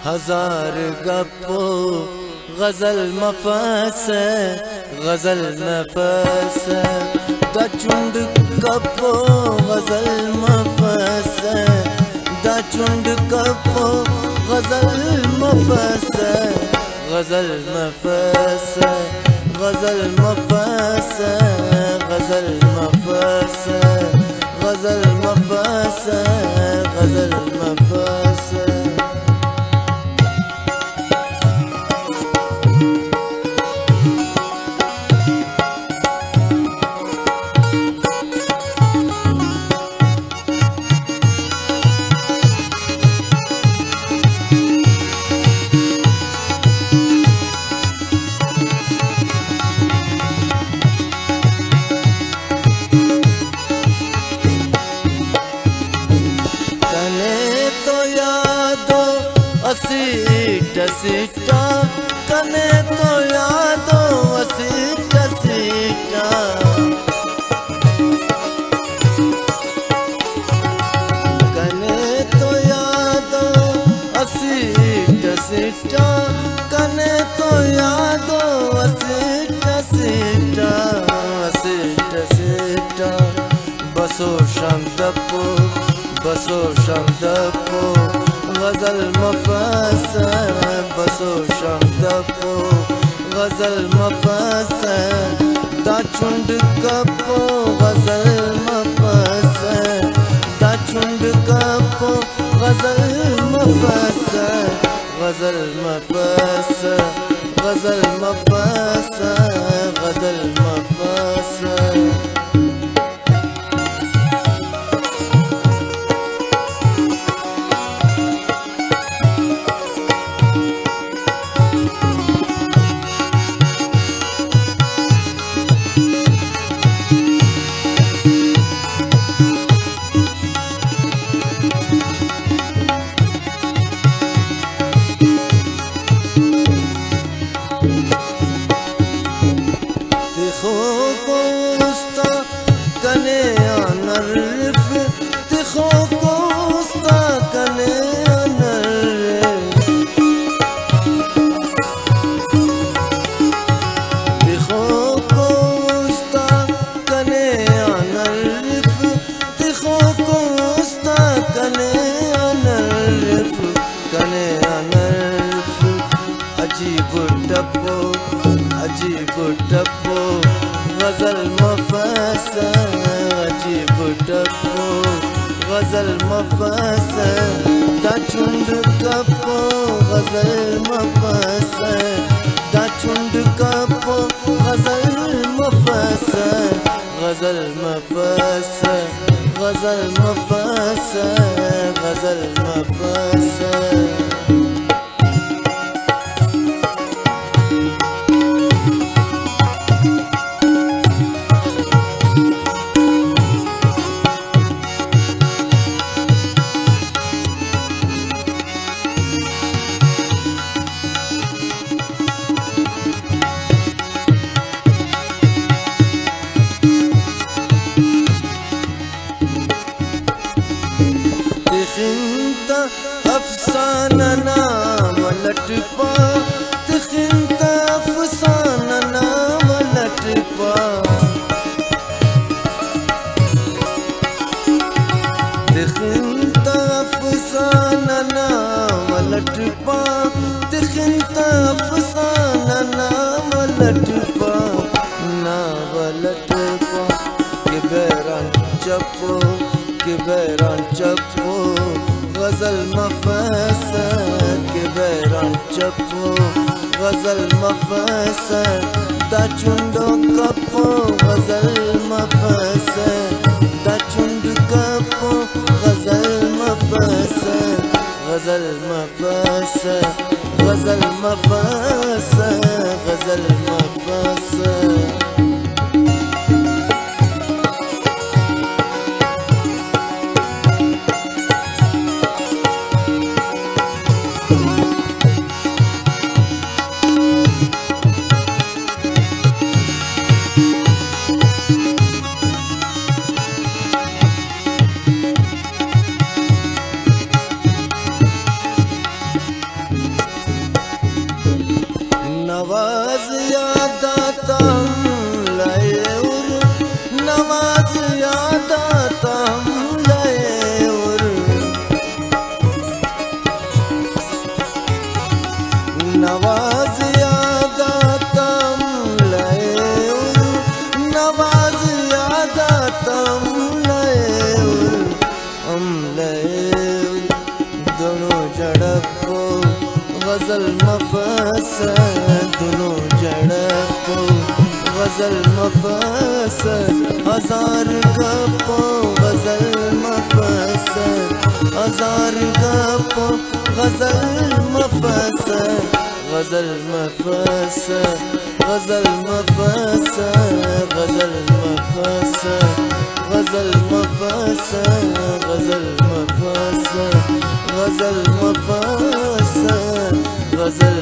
हजार गप्पो गजल मफस गजल नफस दा चुंड गप्पो गजल मफस दा चुंड गप्पो गजल मफस गजल मफस गजल मफस गजल मफस गजल मफस गजल मफस सीटा सीटा कने तो यादो सीटा सीटा कने तो यादो सीटा सीटा कने तो यादो सीटा सीटा सीटा सीटा बसो शाम दपो बसो शाम दपो गजल मफस बसो शाम दपो गजल मफस दा चुंड कपो गजल मफस दा चुंड कपो गजल मफस गजल मफस गजल मफस गजल मफस कने अनर्फ तिखो कोस्ता कने अनर्फ तिखो कोस्ता कने अनर्फ तिखो कोस्ता कने अनर्फ कने अनर्फ अजीब टप्पो गजल मफस अजीब टप्पो गजल मफस दा चुंड कपो गजल मफस दा चुंड कपो गजल मफस गजल मफस गजल मफस गजल मफस तिखिंता अफसाना नाम लटपा तिखिंता अफसाना नाम लटपा तिखिंता अफसाना नाम लटपा तिखिंता अफसाना नाम लटपा नाम लटपा के बैरान चपो के बैरान चपो गजल मफस के बैरान चपो गजल मफस दा चुंडो कपो गजल मफस दा चुंड कपो गजल मफस गजल मफस गजल मफस गजल मफस नवाज याद आता हम लाए उर, नवाज याद आता हम लाए उर, नवाज याद आता हम लाए उर, नवाज याद आता हम लाए उर, हम लाए उर। दोनों झड़पो गजल मफसर, दोनों झड़पो गजल मफसर, हजार गपो गजल मफसर, हजार गपो गजल मफसर, गजल मफसर, गजल मफसर, गजल मफसर, गजल मफसर, गजल मफसर, गजल मफसर, गजल